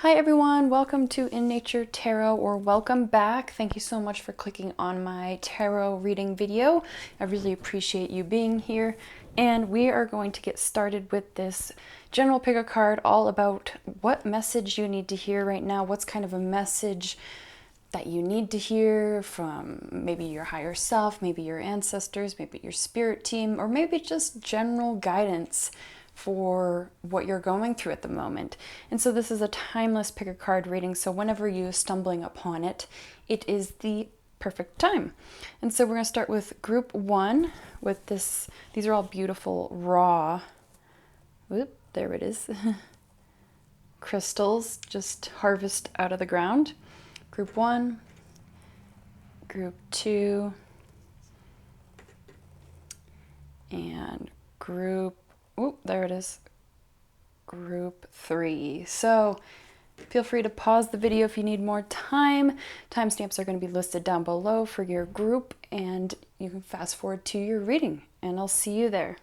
Hi everyone, welcome to In Nature Tarot, or welcome back. Thank you so much for clicking on my tarot reading video. I really appreciate you being here. And we are going to get started with this general pick a card all about what message you need to hear right now. What's kind of a message that you need to hear from maybe your higher self, maybe your ancestors, maybe your spirit team, or maybe just general guidance for what you're going through at the moment. And so this is a timeless pick a card reading, so whenever you're stumbling upon it, it is the perfect time. And so we're going to start with group one with this. These are all beautiful raw, whoop, there it is, crystals just harvest out of the ground. Group one, group two, and group, oh, there it is, group three. So feel free to pause the video if you need more time. Timestamps are going to be listed down below for your group, and you can fast forward to your reading, and I'll see you there.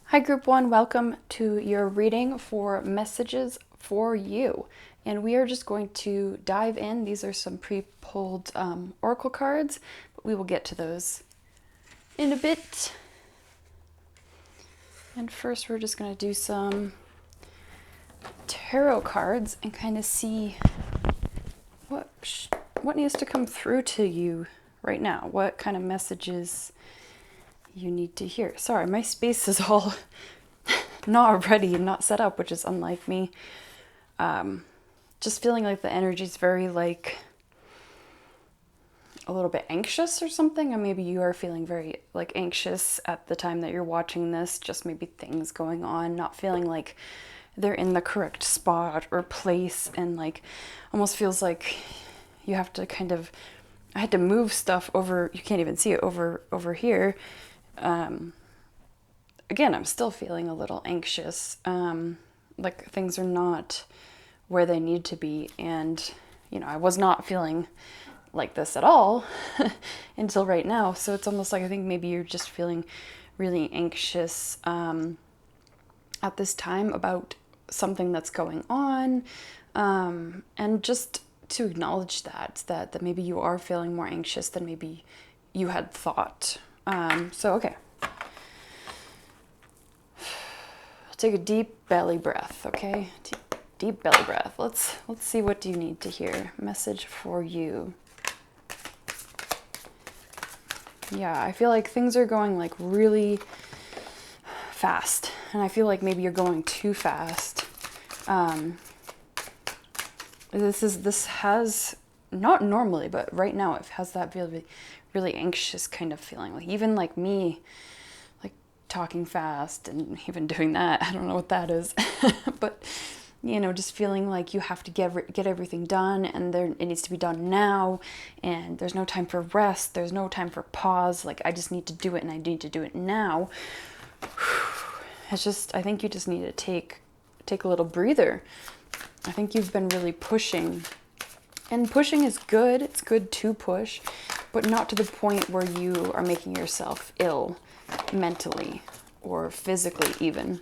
Hi group one, welcome to your reading for messages for you. And we are just going to dive in. These are some pre-pulled oracle cards, but we will get to those in a bit. And first we're just going to do some tarot cards and kind of see what needs to come through to you right now. What kind of messages you need to hear. Sorry, my space is all not ready and not set up, which is unlike me. Just feeling like the energy is very like a little bit anxious or something, and maybe you are feeling very like anxious at the time that you're watching this, just maybe things going on, not feeling like they're in the correct spot or place, and like almost feels like you have to kind of, I had to move stuff over, you can't even see it, over here. Again, I'm still feeling a little anxious, like things are not where they need to be, and you know, I was not feeling like this at all until right now. So it's almost like I think maybe you're just feeling really anxious at this time about something that's going on, and just to acknowledge that maybe you are feeling more anxious than maybe you had thought. So okay, take a deep belly breath. Okay, deep belly breath. Let's see, what do you need to hear? Message for you. Yeah, I feel like things are going like really fast, and I feel like maybe you're going too fast. This has, not normally, but right now it has that really, really anxious kind of feeling. Like even like me, like talking fast and even doing that, I don't know what that is, but you know, just feeling like you have to get everything done, and it needs to be done now, and there's no time for rest, there's no time for pause, like I just need to do it, and I need to do it now. It's just, I think you just need to take a little breather. I think you've been really pushing, and pushing is good, it's good to push, but not to the point where you are making yourself ill mentally or physically even.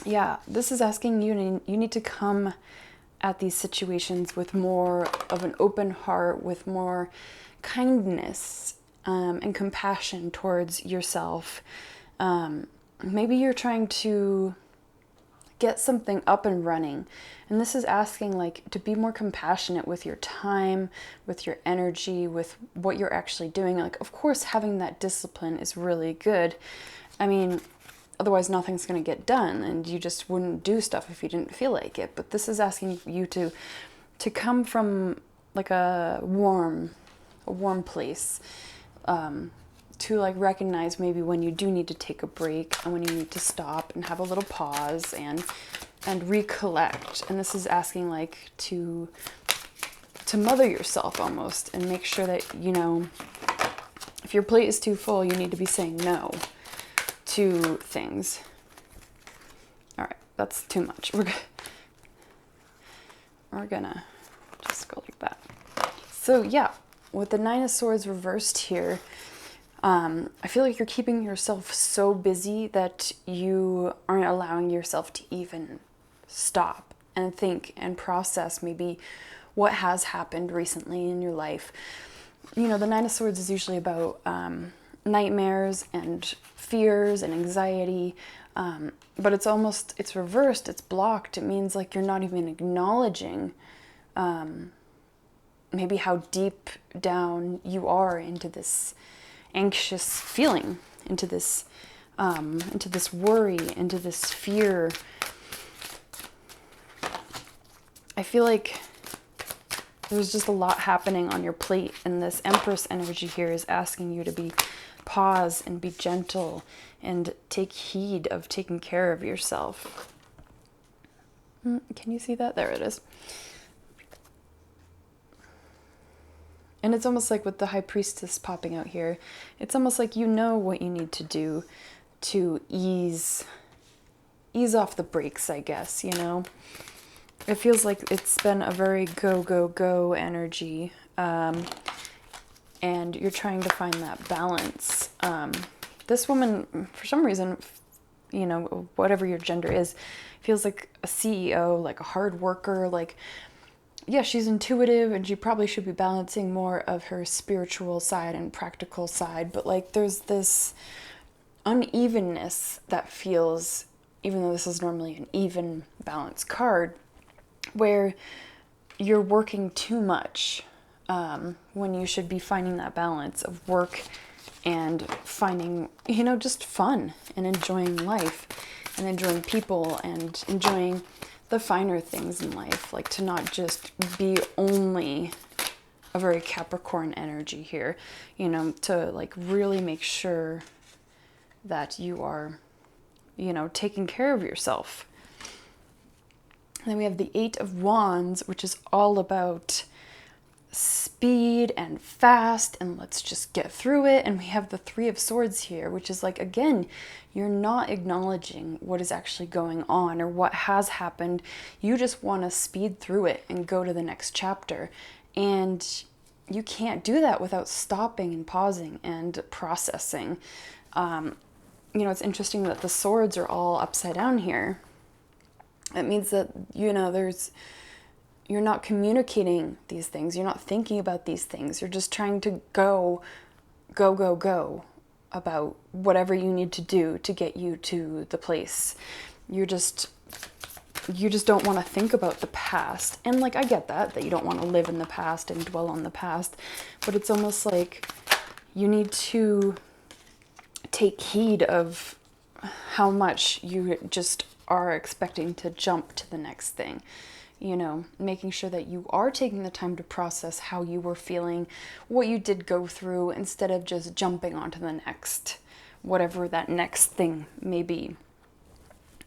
Yeah, this is asking you need to come at these situations with more of an open heart, with more kindness and compassion towards yourself. Maybe you're trying to get something up and running, and this is asking like to be more compassionate with your time, with your energy, with what you're actually doing. Like, of course, having that discipline is really good. I mean, otherwise nothing's going to get done, and you just wouldn't do stuff if you didn't feel like it. But this is asking you to come from like a warm place, to like recognize maybe when you do need to take a break, and when you need to stop and have a little pause and recollect. And this is asking like to mother yourself almost, and make sure that, you know, if your plate is too full, you need to be saying no to things. All right, that's too much. We're gonna just go like that. So yeah, with the Nine of Swords reversed here, I feel like you're keeping yourself so busy that you aren't allowing yourself to even stop and think and process maybe what has happened recently in your life. You know, the Nine of Swords is usually about nightmares and fears and anxiety, but it's reversed, it's blocked. It means like you're not even acknowledging maybe how deep down you are into this anxious feeling, into this worry, into this fear. I feel like there's just a lot happening on your plate, and this Empress energy here is asking you to pause and be gentle and take heed of taking care of yourself. Can you see that? There it is. And it's almost like with the High Priestess popping out here, it's almost like you know what you need to do to ease off the brakes, I guess, you know? It feels like it's been a very go, go, go energy, and you're trying to find that balance. This woman, for some reason, you know, whatever your gender is, feels like a CEO, like a hard worker, like, yeah, she's intuitive and she probably should be balancing more of her spiritual side and practical side, but like there's this unevenness that feels, even though this is normally an even balance card, where you're working too much when you should be finding that balance of work and finding, you know, just fun and enjoying life and enjoying people and enjoying the finer things in life, like to not just be only a very Capricorn energy here, you know, to like really make sure that you are, you know, taking care of yourself. And then we have the Eight of Wands, which is all about speed and fast and let's just get through it. And we have the Three of Swords here, which is like, again, you're not acknowledging what is actually going on or what has happened. You just want to speed through it and go to the next chapter. And you can't do that without stopping and pausing and processing. You know, it's interesting that the swords are all upside down here. It means that, you know, you're not communicating these things. You're not thinking about these things. You're just trying to go about whatever you need to do to get you to the place. You just don't want to think about the past. And like, I get that you don't want to live in the past and dwell on the past, but it's almost like you need to take heed of how much you just are expecting to jump to the next thing. You know, making sure that you are taking the time to process how you were feeling, what you did go through, instead of just jumping onto the next, whatever that next thing may be.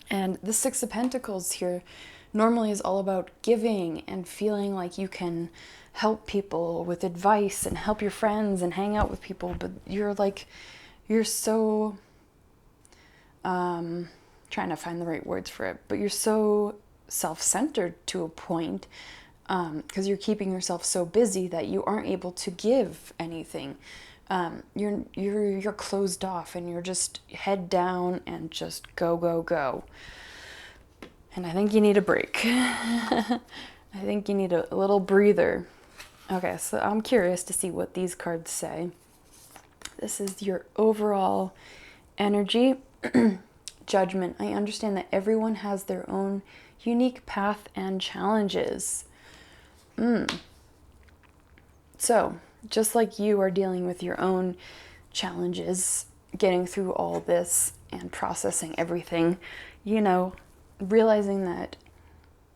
And the Six of Pentacles here normally is all about giving and feeling like you can help people with advice and help your friends and hang out with people, but you're so, trying to find the right words for it, but you're so self-centered to a point, because you're keeping yourself so busy that you aren't able to give anything. You're closed off and you're just head down and just go. And I think you need a break. I think you need a little breather. Okay, so I'm curious to see what these cards say. This is your overall energy. Judgment. I understand that everyone has their own unique path and challenges. So, just like you are dealing with your own challenges, getting through all this and processing everything, you know, realizing that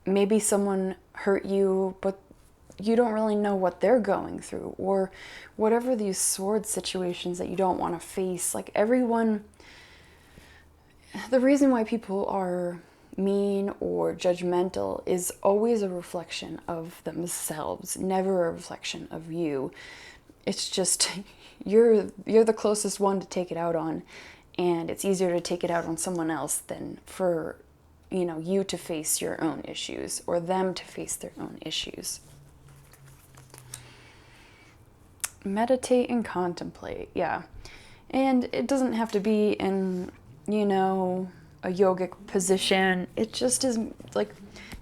maybe someone hurt you, but you don't really know what they're going through, or whatever these sword situations that you don't want to face. Like everyone, the reason why people are mean or judgmental is always a reflection of themselves, never a reflection of you. It's just you're the closest one to take it out on, and it's easier to take it out on someone else than for, you know, you to face your own issues or them to face their own issues. Meditate and contemplate. Yeah. And it doesn't have to be in, you know, a yogic position. It just is like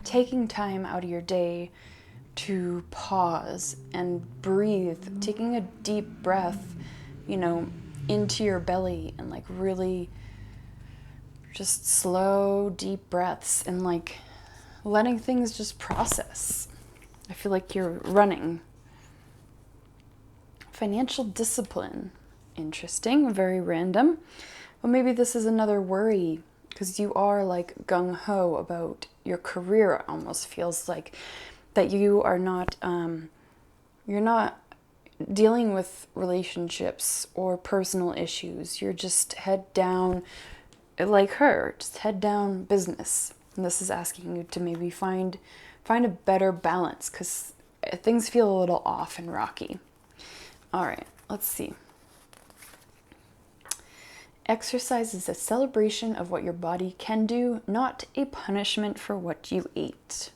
taking time out of your day to pause and breathe, taking a deep breath, you know, into your belly, and like really just slow, deep breaths, and like letting things just process. I feel like you're running. Financial discipline. Interesting, very random. Well, maybe this is another worry, because you are like gung-ho about your career. It almost feels like that you are not, you're not dealing with relationships or personal issues. You're just head down, like her, just head down business. And this is asking you to maybe find a better balance, because things feel a little off and rocky. All right, let's see. Exercise is a celebration of what your body can do, not a punishment for what you ate.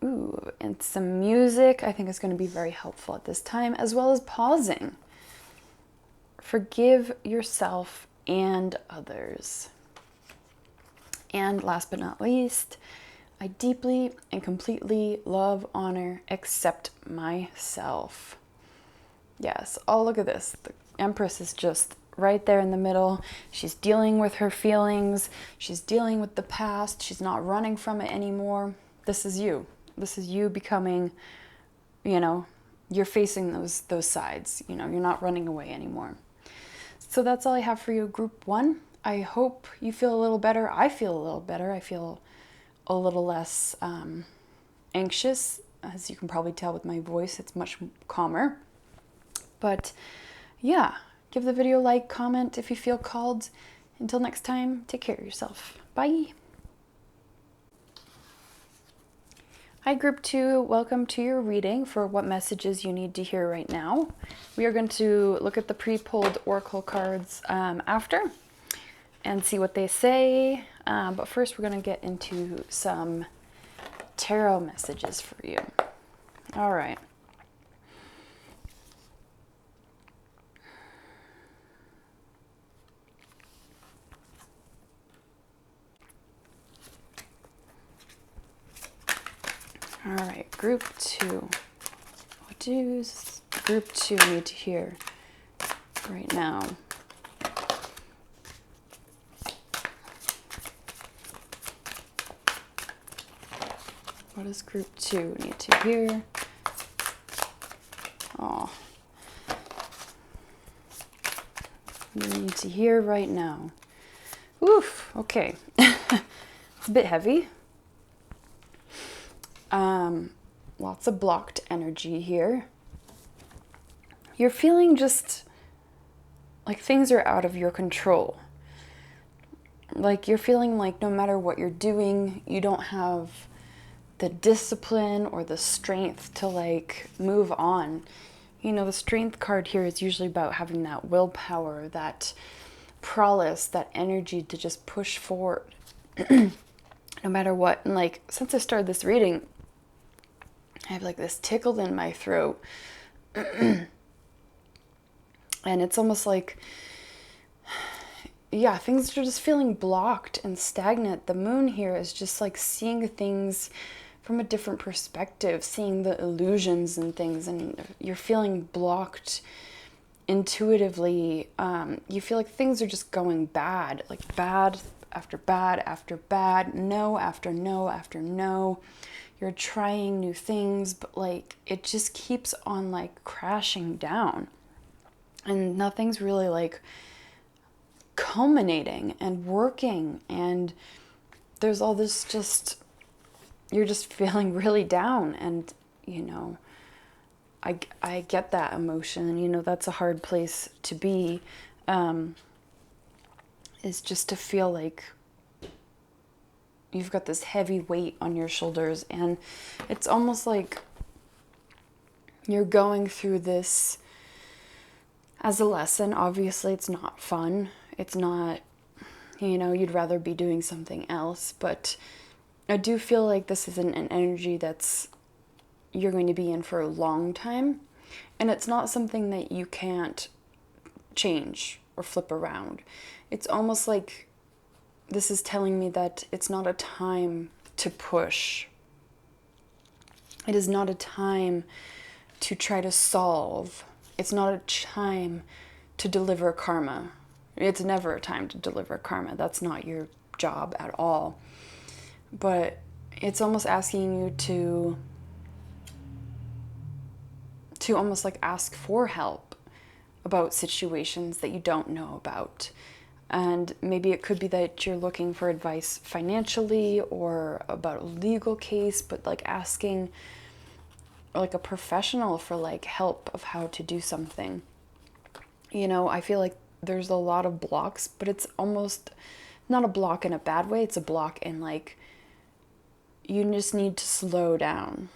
Ooh, and some music I think is going to be very helpful at this time, as well as pausing. Forgive yourself and others. And last but not least, I deeply and completely love, honor, accept myself. Yes, oh, look at this. The Empress is just right there in the middle. She's dealing with her feelings. She's dealing with the past. She's not running from it anymore. This is you. This is you becoming, you know, you're facing those sides. You know, you're not running away anymore. So that's all I have for you, Group 1. I hope you feel a little better. I feel a little better. I feel a little less anxious. As you can probably tell with my voice, it's much calmer. But yeah, give the video a like, comment if you feel called. Until next time, take care of yourself. Bye. Hi, Group 2. Welcome to your reading for what messages you need to hear right now. We are going to look at the pre-pulled oracle cards after and see what they say. But first, we're going to get into some tarot messages for you. All right. All right, Group 2. What does Group 2 need to hear right now? What does Group 2 need to hear? Oh, you need to hear right now. Oof, okay. It's a bit heavy. Lots of blocked energy here. You're feeling just like things are out of your control. Like you're feeling like no matter what you're doing, you don't have the discipline or the strength to like move on. You know, the strength card here is usually about having that willpower, that prowess, that energy to just push forward no matter what. And like, since I started this reading, I have like this tickle in my throat. And it's almost like, yeah, things are just feeling blocked and stagnant. The moon here is just like seeing things from a different perspective, seeing the illusions and things, and you're feeling blocked intuitively. You feel like things are just going bad, like bad after bad after bad, no after no after no. You're trying new things, but like it just keeps on like crashing down, and nothing's really like culminating and working, and there's all this just, you're just feeling really down. And you know, I get that emotion. You know, that's a hard place to be, is just to feel like you've got this heavy weight on your shoulders, and it's almost like you're going through this as a lesson. Obviously, it's not fun. It's not, you know, you'd rather be doing something else, but I do feel like this is an energy that's, you're going to be in for a long time, and it's not something that you can't change or flip around. It's almost like this is telling me that it's not a time to push. It is not a time to try to solve. It's not a time to deliver karma. It's never a time to deliver karma. That's not your job at all. But it's almost asking you to almost like ask for help about situations that you don't know about. And maybe it could be that you're looking for advice financially or about a legal case, but like asking like a professional for like help of how to do something. You know, I feel like there's a lot of blocks, but it's almost not a block in a bad way. It's a block in like, you just need to slow down.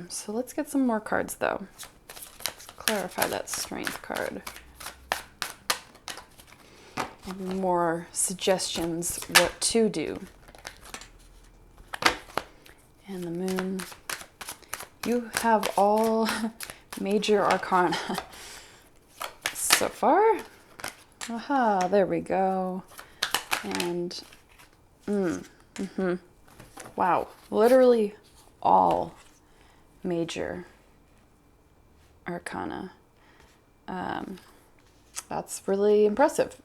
So let's get some more cards though. Let's clarify that strength card. More suggestions what to do. And the moon. You have all major arcana so far. Aha, there we go. And wow, literally all major arcana. That's really impressive.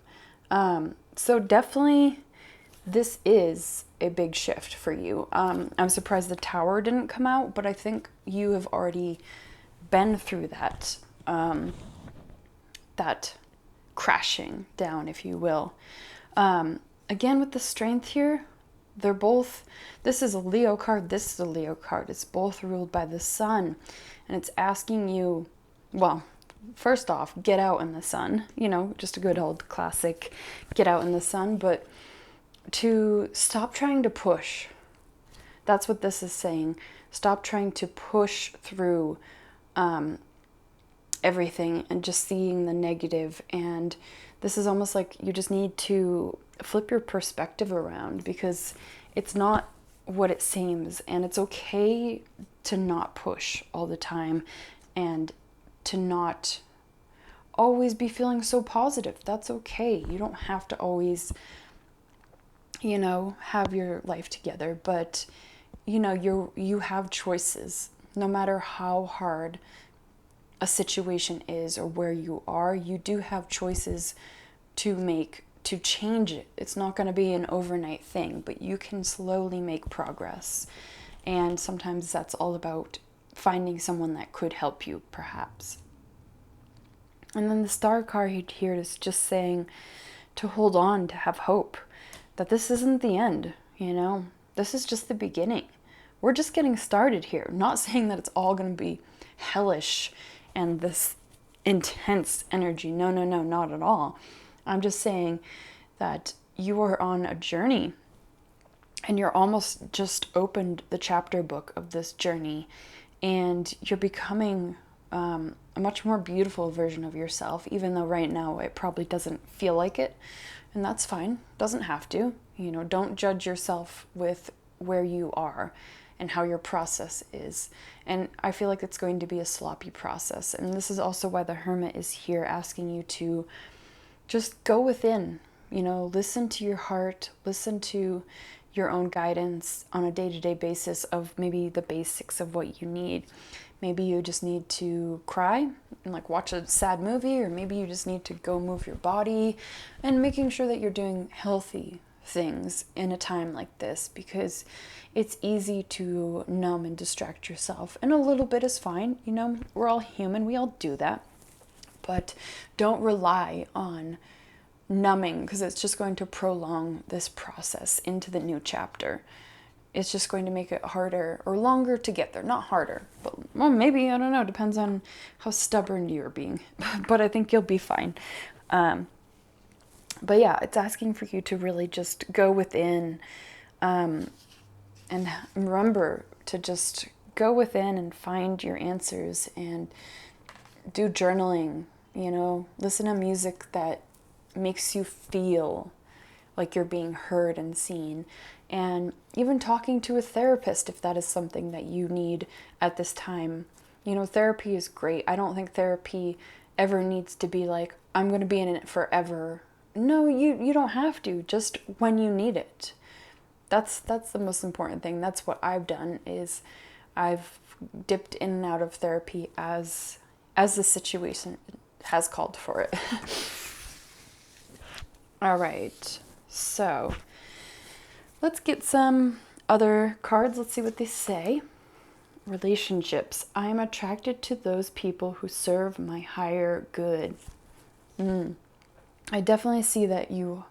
So definitely this is a big shift for you. I'm surprised the Tower didn't come out, but I think you have already been through that, that crashing down, if you will. Again, with the Strength here, they're both, this is a Leo card, this is a Leo card. It's both ruled by the sun, and it's asking you, well, first off, get out in the sun, you know, just a good old classic, get out in the sun, but to stop trying to push. That's what this is saying. Stop trying to push through everything and just seeing the negative. And this is almost like you just need to flip your perspective around, because it's not what it seems, and it's okay to not push all the time and to not always be feeling so positive. That's okay. You don't have to always, you know, have your life together, but you know, you have choices. No matter how hard a situation is or where you are, you do have choices to make to change it. It's not going to be an overnight thing, but you can slowly make progress. And sometimes that's all about finding someone that could help you, perhaps. And then the Star card here is just saying to hold on, to have hope, that this isn't the end, you know? This is just the beginning. We're just getting started here. I'm not saying that it's all going to be hellish and this intense energy. No, no, no, not at all. I'm just saying that you are on a journey, and you're almost just opened the chapter book of this journey, and you're becoming a much more beautiful version of yourself, even though right now it probably doesn't feel like it. And that's fine. Doesn't have to. You know, don't judge yourself with where you are and how your process is. And I feel like it's going to be a sloppy process. And this is also why the Hermit is here, asking you to just go within, you know, listen to your heart, listen to your own guidance on a day-to-day basis of maybe the basics of what you need. Maybe you just need to cry and like watch a sad movie, or maybe you just need to go move your body, and making sure that you're doing healthy things in a time like this, because it's easy to numb and distract yourself, and a little bit is fine. You know, we're all human, we all do that, but don't rely on numbing, because it's just going to prolong this process into the new chapter. It's just going to make it harder or longer to get there. Not harder, but well, maybe, I don't know, depends on how stubborn you're being. But I think you'll be fine. But yeah, it's asking for you to really just go within, and remember to just go within and find your answers, and do journaling, you know, listen to music that makes you feel like you're being heard and seen. And even talking to a therapist, if that is something that you need at this time. You know, therapy is great. I don't think therapy ever needs to be like, I'm going to be in it forever. No, you don't have to, just when you need it. That's the most important thing. That's what I've done, is I've dipped in and out of therapy as the situation has called for it. All right. So, let's get some other cards. Let's see what they say. Relationships. I am attracted to those people who serve my higher good. I definitely see that you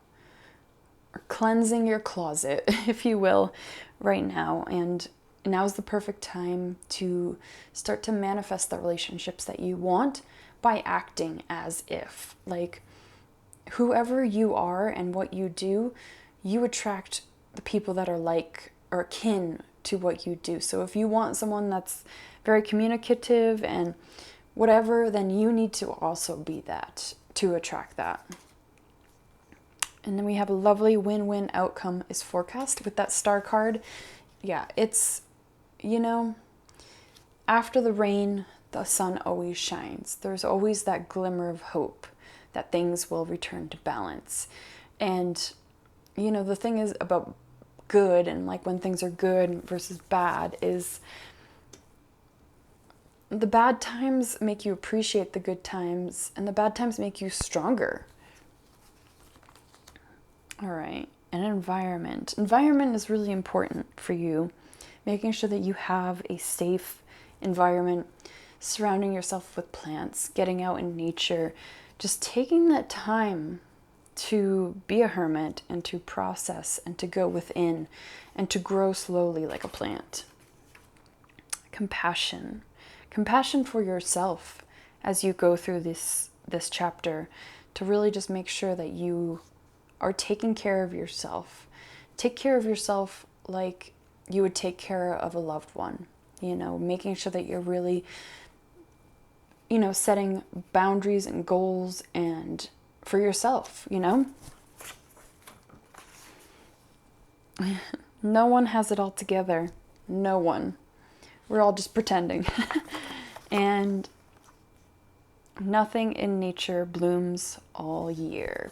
are cleansing your closet, if you will, right now. And now's the perfect time to start to manifest the relationships that you want by acting as if. Like, whoever you are and what you do, you attract the people that are like or akin to what you do. So if you want someone that's very communicative and whatever, then you need to also be that to attract that. And then we have a lovely win-win outcome is forecast with that star card. Yeah, it's, after the rain, the sun always shines. There's always that glimmer of hope that things will return to balance. And, the thing is about good and like when things are good versus bad is the bad times make you appreciate the good times, and the bad times make you stronger. All right. And environment. Environment is really important for you. Making sure that you have a safe environment, surrounding yourself with plants, getting out in nature, just taking that time to be a hermit and to process and to go within and to grow slowly like a plant. Compassion. Compassion for yourself as you go through this chapter, to really just make sure that you are taking care of yourself. Take care of yourself like you would take care of a loved one. Making sure that you're really, setting boundaries and goals and for yourself, No one has it all together. No one. We're all just pretending. And nothing in nature blooms all year.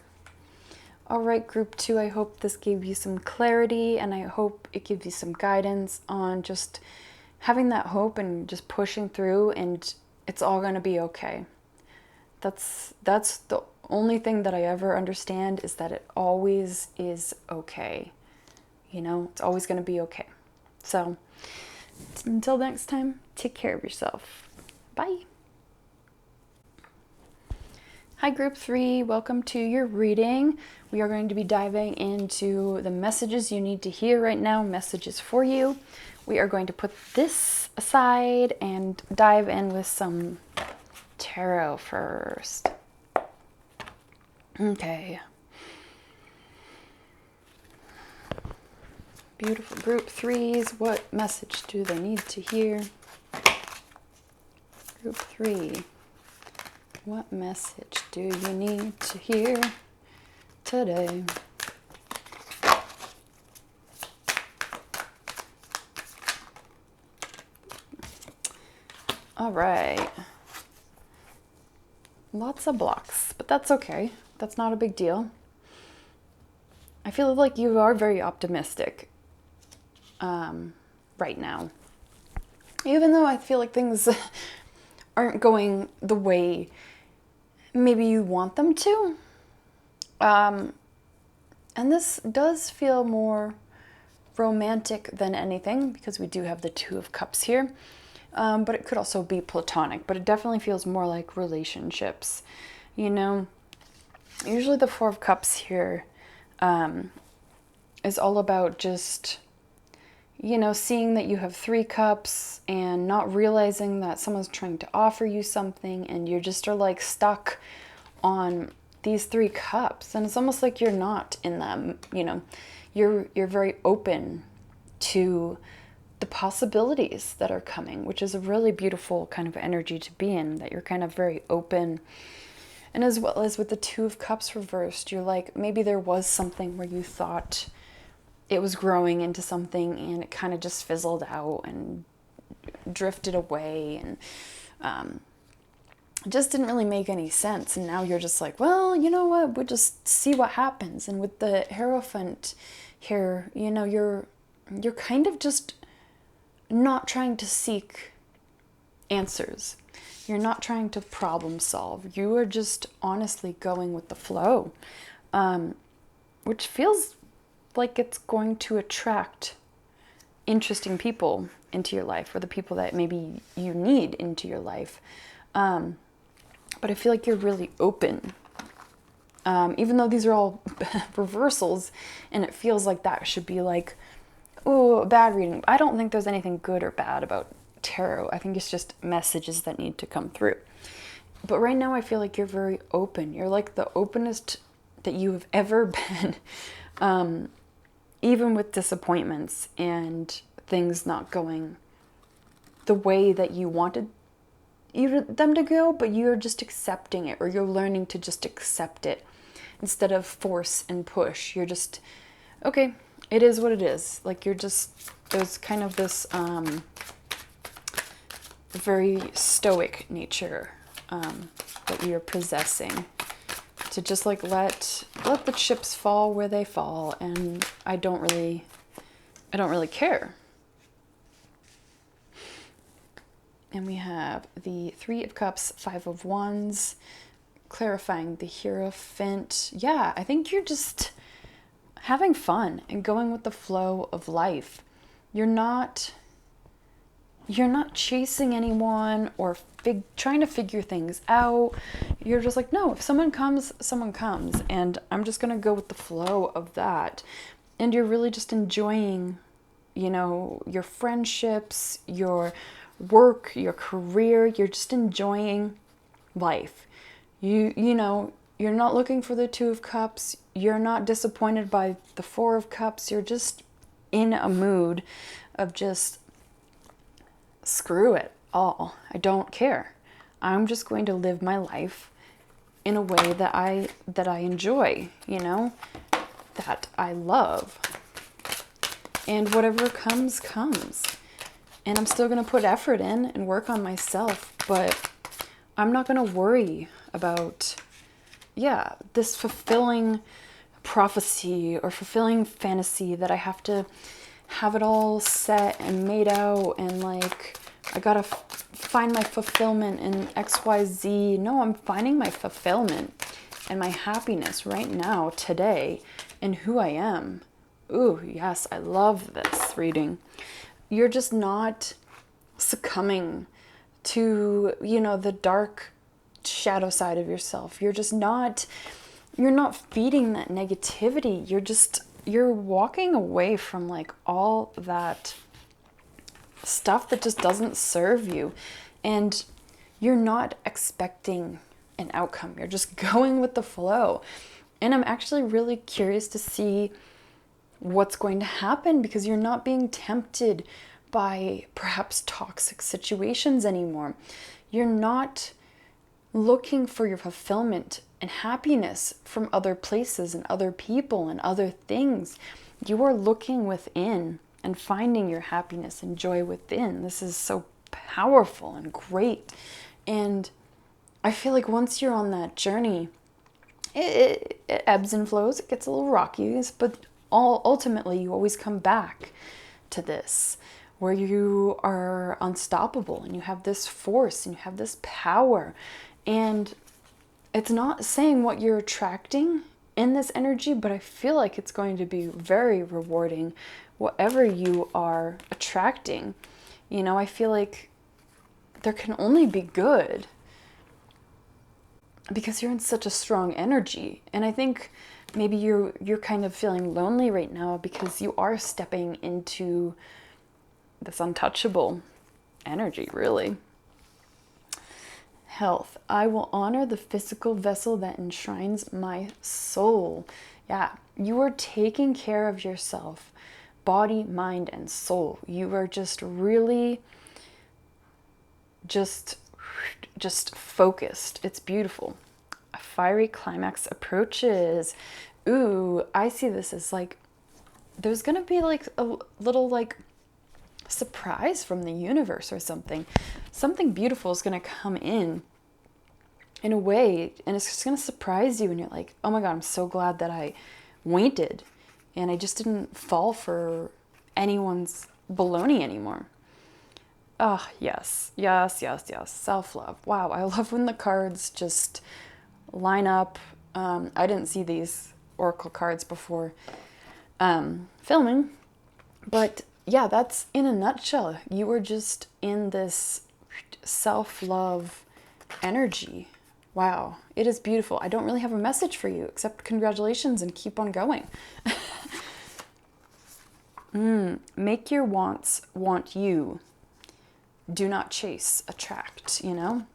All right, group 2, I hope this gave you some clarity, and I hope it gives you some guidance on just having that hope and just pushing through, and it's all going to be okay. That's the only thing that I ever understand, is that it always is okay. It's always going to be okay. So until next time, take care of yourself. Bye. Hi, group 3. Welcome to your reading. We are going to be diving into the messages you need to hear right now, messages for you. We are going to put this aside and dive in with some tarot first. Okay. Beautiful group 3s. What message do they need to hear? Group 3. What message do you need to hear today? All right. Lots of blocks, but that's okay. That's not a big deal. I feel like you are very optimistic right now. Even though I feel like things aren't going the way maybe you want them to. And this does feel more romantic than anything, because we do have the Two of Cups here. But it could also be platonic, but it definitely feels more like relationships. Usually the Four of Cups here is all about just, seeing that you have 3 cups and not realizing that someone's trying to offer you something, and you just are like stuck on these 3 cups, and it's almost like you're not in them. You're very open to the possibilities that are coming, which is a really beautiful kind of energy to be in, that you're kind of very open. And as well as with the Two of Cups reversed, you're like, maybe there was something where you thought it was growing into something, and it kind of just fizzled out and drifted away, and it just didn't really make any sense. And now you're just like, well, you know what? We'll just see what happens. And with the Hierophant here, you're kind of just not trying to seek answers. You're not trying to problem solve. You are just honestly going with the flow, which feels like it's going to attract interesting people into your life, or the people that maybe you need into your life. But I feel like you're really open. Even though these are all reversals, and it feels like that should be like, oh, bad reading. I don't think there's anything good or bad about tarot. I think it's just messages that need to come through. But right now I feel like you're very open. You're like the openest that you have ever been, even with disappointments and things not going the way that you wanted them to go, but you're just accepting it, or you're learning to just accept it instead of force and push. You're just, okay, it is what it is. Like, you're just, there's kind of this very stoic nature that you're possessing, to just like let the chips fall where they fall, and I don't really care. And we have the Three of Cups, Five of Wands, clarifying the Hierophant. Yeah, I think you're just having fun and going with the flow of life. You're not chasing anyone or trying to figure things out. You're just like, no, if someone comes, someone comes. And I'm just going to go with the flow of that. And you're really just enjoying, your friendships, your work, your career. You're just enjoying life. You're not looking for the Two of Cups. You're not disappointed by the Four of Cups. You're just in a mood of just, screw it all. I don't care. I'm just going to live my life in a way that I enjoy, that I love. And whatever comes, comes. And I'm still going to put effort in and work on myself, but I'm not going to worry about, this fulfilling prophecy or fulfilling fantasy that I have to have it all set and made out, and like, I got to find my fulfillment in XYZ. No, I'm finding my fulfillment and my happiness right now, today, in who I am. Ooh, yes, I love this reading. You're just not succumbing to, the dark shadow side of yourself. You're not feeding that negativity. You're walking away from like all that stuff that just doesn't serve you. And you're not expecting an outcome. You're just going with the flow. And I'm actually really curious to see what's going to happen, because you're not being tempted by perhaps toxic situations anymore. You're not looking for your fulfillment and happiness from other places and other people and other things. You are looking within and finding your happiness and joy within. This is so powerful and great. And I feel like once you're on that journey, it ebbs and flows. It gets a little rocky, but ultimately you always come back to this, where you are unstoppable and you have this force and you have this power. And it's not saying what you're attracting in this energy, but I feel like it's going to be very rewarding, whatever you are attracting. I feel like there can only be good, because you're in such a strong energy. And I think maybe you're kind of feeling lonely right now because you are stepping into this untouchable energy, really. Health. I will honor the physical vessel that enshrines my soul. Yeah, you are taking care of yourself, body, mind, and soul. You are just really just focused. It's beautiful. A fiery climax approaches. Ooh, I see this as like, there's gonna be like a little like surprise from the universe or something. Something beautiful is gonna come in in a way, and it's just going to surprise you, and you're like, oh my God, I'm so glad that I waited and I just didn't fall for anyone's baloney anymore. Ah, yes, yes, yes, yes. Self-love. Wow, I love when the cards just line up. I didn't see these oracle cards before filming, but yeah, that's in a nutshell. You were just in this self-love energy. Wow, it is beautiful. I don't really have a message for you except congratulations and keep on going. Make your wants want you. Do not chase, attract, you know?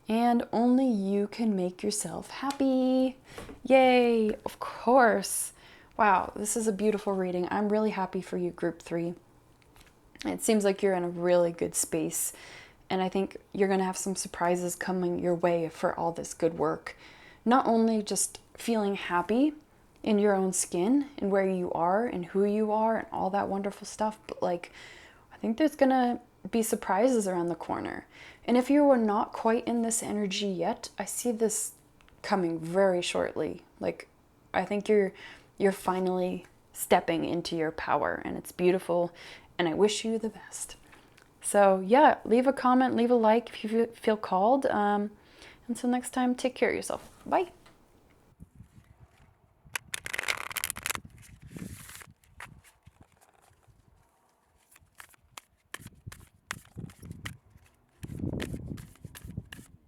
And only you can make yourself happy. Yay, of course. Wow, this is a beautiful reading. I'm really happy for you, group 3. It seems like you're in a really good space, and I think you're going to have some surprises coming your way for all this good work. Not only just feeling happy in your own skin and where you are and who you are and all that wonderful stuff, but like, I think there's going to be surprises around the corner. And if you are not quite in this energy yet, I see this coming very shortly. Like, I think you're finally stepping into your power, and it's beautiful, and I wish you the best. So yeah, leave a comment, leave a like if you feel called. Until next time, take care of yourself. Bye.